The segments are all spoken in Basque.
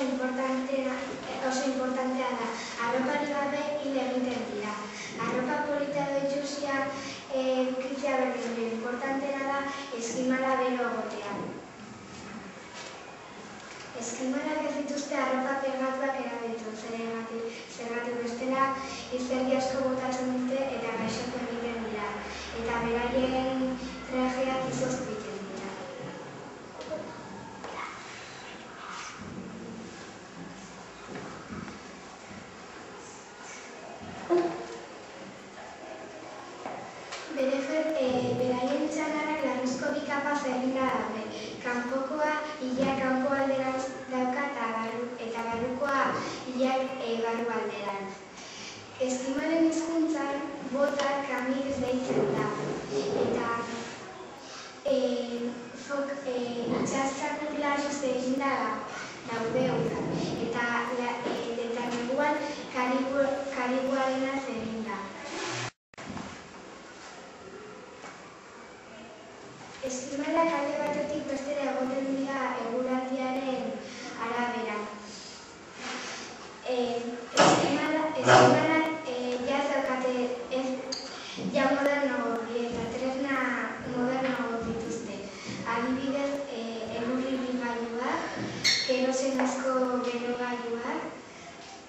importantea da. Arropari gabe hil egiten dira. Arropa polita edo itxusia edukitzea berdin, importanteena da eskimala bero egotea. Eskimalak ez dituzte arropa pegatuak erabiltzen, zergatik bestela izerdi asko botatzen dute eta gaixotu egiten dira. Eta beraien trajeak izoztu egiten dira. Beraien txalarrak larruzko bi kapaz eginda daude. Kanpokoa ilea kanpoalderantz dauka eta barrukoa ileak barrualderantz. Eskimalen hizkuntzan botak kamioz deitzen da. Eta itxaskakur larruz eginda daude udan. Eta neguan karibuarenaz eginda. Eskimalak alde batetik bestera egoten dira eguraldiaren arabera. Eskimalak jaz daukate ja moderno eta tresna moderno dituzte. Adibidez, elurri bilgailuak, kerosenezko berogailuak,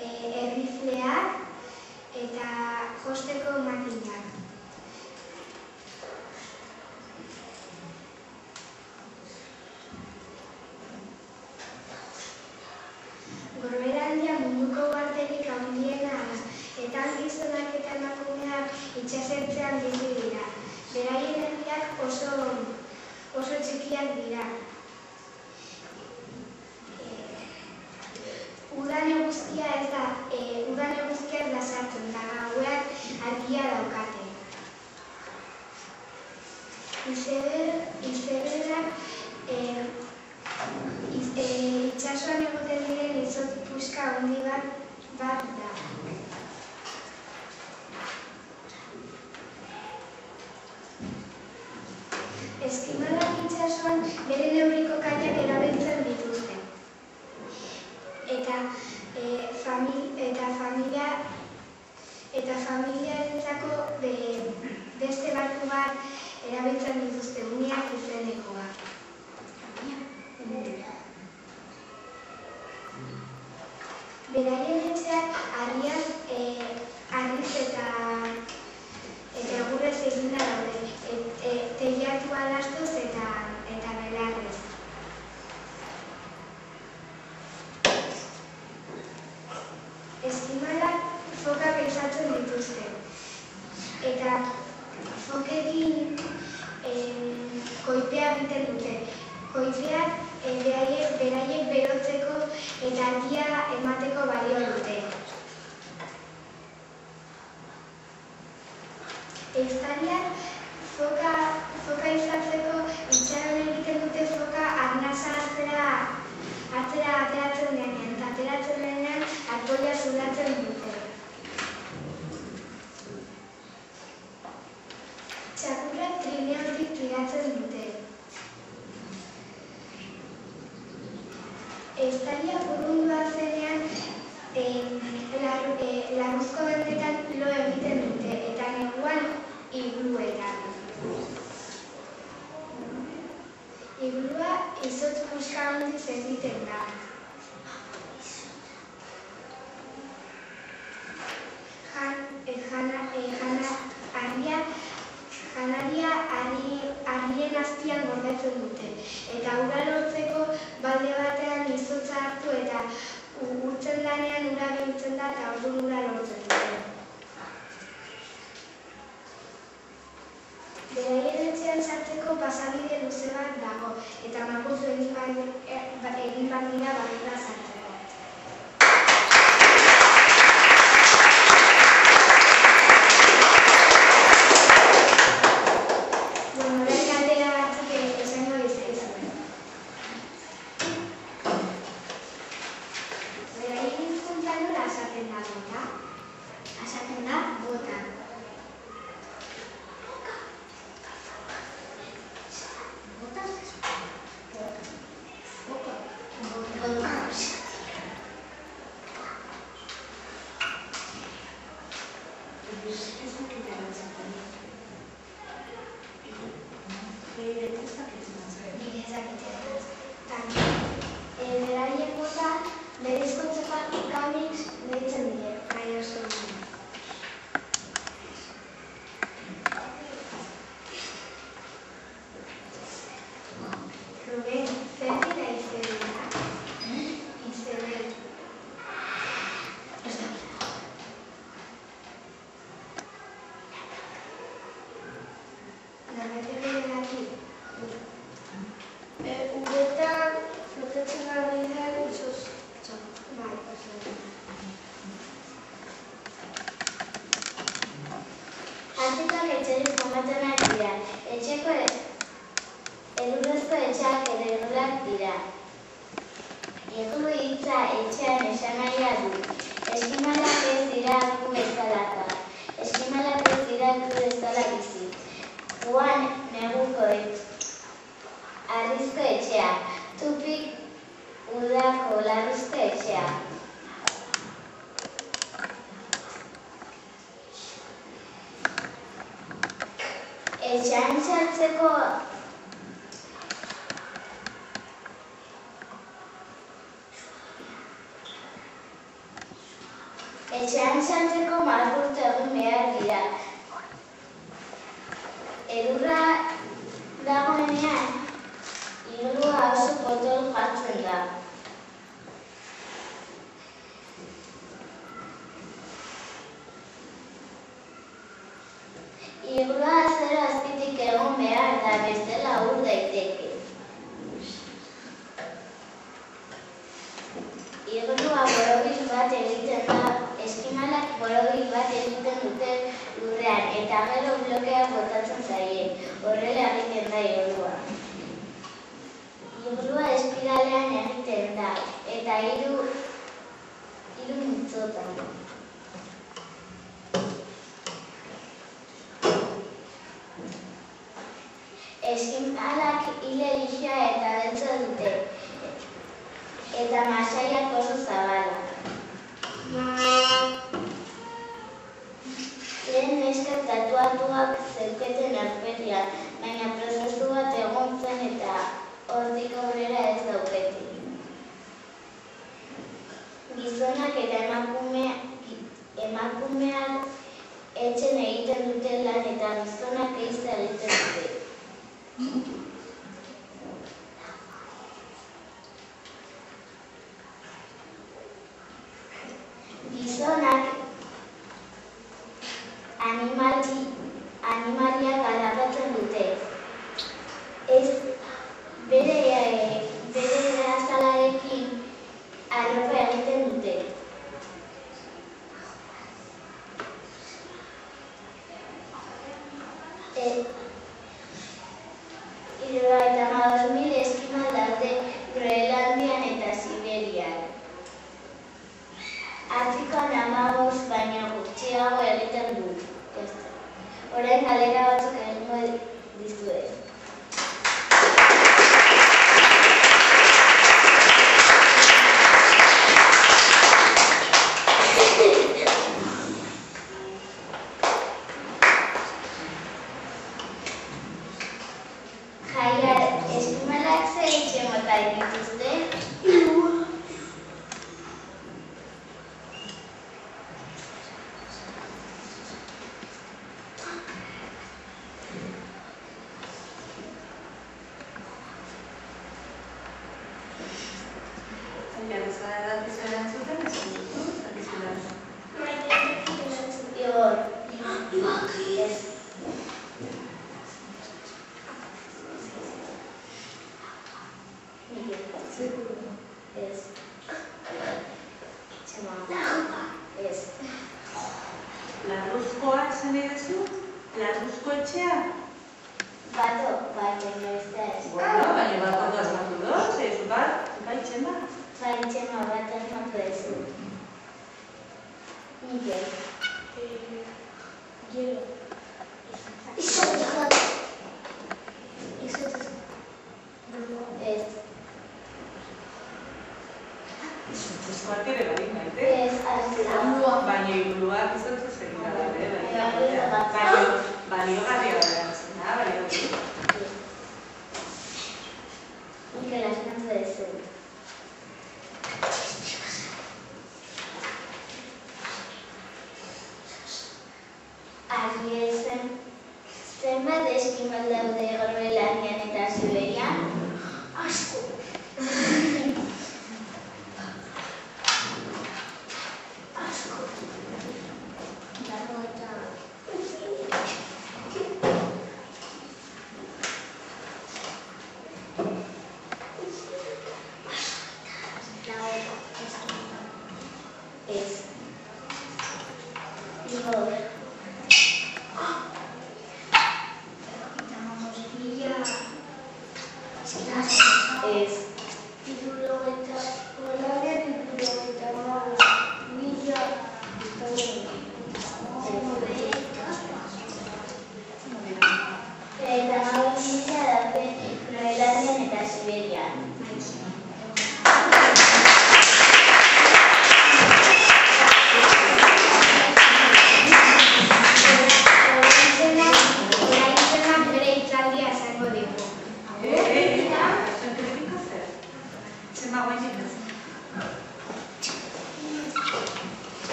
errifleak eta josteko makinak. Gorbeherandia munduko uharterik handiena da, eta gizonak eta emakumeak itsasertzean bizi dira. Beraien herriak oso txikiak dira. Udan eguzkia ez da sartzen, eta gaueak argia daukate. Izeberrak itxasuan egoten diren izotz puska handi bat da. Eskimalak itxasuan bere neurriko kaiak erabiltzen dituzte. Eta familiarentzako beste barku bat erabiltzen dituzte, uniak izenekoa. Beraien etxeak harriz eta egurrez eginda daude, teilatua lastuz eta belarrez. Eskimalak fokak ehizatzen dituzte, eta fokekin koipea egiten dute. Koipeak beraiek berotzeko eta argia emateko balio dute. Ehiztariak foka izatzeko itxaron egiten dute foka arnasa atzera ateratzen denean, eta ateratzen denean arpoia zulatzen dute. Txakurrak trineotik tiratzen dute. Ehiztaria burrundua zenean larruzko dendetan lo egiten dute, eta neguan igluetan. Iglua izotz puska handiz egiten da. Janaria harrien azpian gordetzen dute, eta ura lortzeko balde batean izotza hartu eta urtzen danean ura biltzen da eta orduan ura lortzen dute. Beraien etxean sartzeko pasabide luze bat dago, eta makuzu egin behar dira barrura sartzeko. Esaten da bota. Bota? Bota. Beraiek bota bere hizkuntzako comics deitzen dira, nahi oso. Ruben, zer dira izena? Izena. Garrete gehiagaki. Uretan flotatzen ari da itxoz. Bai, oso. Artikak etxerik jomaten ari dira. Etxeko edurrezko etxeak edurrak dira. Egulu hitza etxean esanahia du. Eskimalak ez dira gu bezalaka. Eskimalak ez dira gu bezala bizi. Guan neguko arrizko etxea. Tupik udako larruzko etxea. Etxean sartzeko malgurtu egun behar dira. Edurra dagoenean, igurua oso potol jartzen da. Igurua zero azpitik egon behar da, bestela ur daiteke. Igurua borobil bat egiten da, eskimalak borobil bat egiten dute lurrean, eta gero blokeak botatzen zaie, horrela egiten da igurua. Igurua espiralean egiten da, eta hiru multzotan. Eskimalak hile lixoa eta beltza dute, eta masaiak oso zabalak. Lehen neskak tatuatuak zeuketen aurpegian, baina prozesu bat egon zen eta hortik aurrera ez daukete. Gizonak eta emakumeak etxen egiten dute lan eta gizonak ehiza egiten dute. Gizonak animaliak harrapatzen dute. Bere azalarekin arropa egiten dute. Hirurogeita hamabost mila eskimal daude Groenlandian eta Siberian. Afrikan 15 baino gutxiago egiten du. Orain galdera batzuk egingo dizuet. Eskimalak zer etxe mota dituzte? Larruzkoa esan edazu? Larruzko etxea? Bato, baina ez da ez. Bueno, baina bat ondo asmatu dut, ez bat, baitxema. Baitxema bat asmatu ezu. Miguel. Gero. Izotuzko. Ez. Izotuzkoak ere badik maite. Ez, azila. Baina iguluak izotuz egin gara, Baliogarria da, baliogarria. Mikel, asmatu dezu. Argi ezen, zenbat eskimal daude Groenlandian eta Siberian? Asko. Asko. Ez. Igor. Ez. Eta hau mila daude Groenlandian eta Siberian.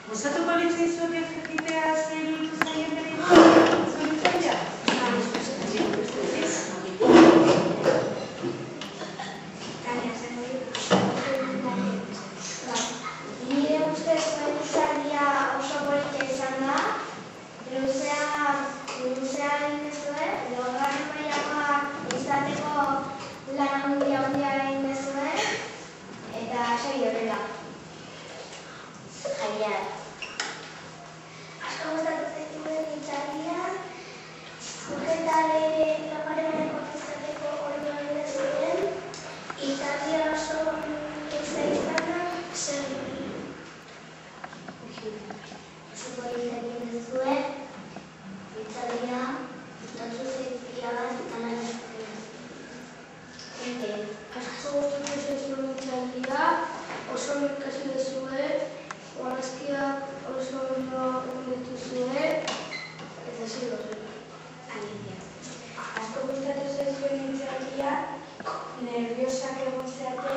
Gustatuko litzaizuek jakitea zer iruditu zaien berriro? Zuen zaila? Nire ustez zaila oso polita izan da, luzea egin duzue, laugarren mailakoak izateko lan handia egin duzue, eta segi horrela. Jaiar. Asko gustatu zaituen hitzaldia, eta ere laugarren izateko ordu egin zuen, hitzaldia oso luze izan da, zer oso polita egin duzue, hitzaldia gustatu zaizkia bat eta lan ezaguna. Asko gustatu zaizuen hitzaldia, oso ikasi duzue, Orazkiak oso ondo dituzue, eta zego zuen. Alicia. Asko gustatu zaizuen hitzaldia, nerviosak egon zeate,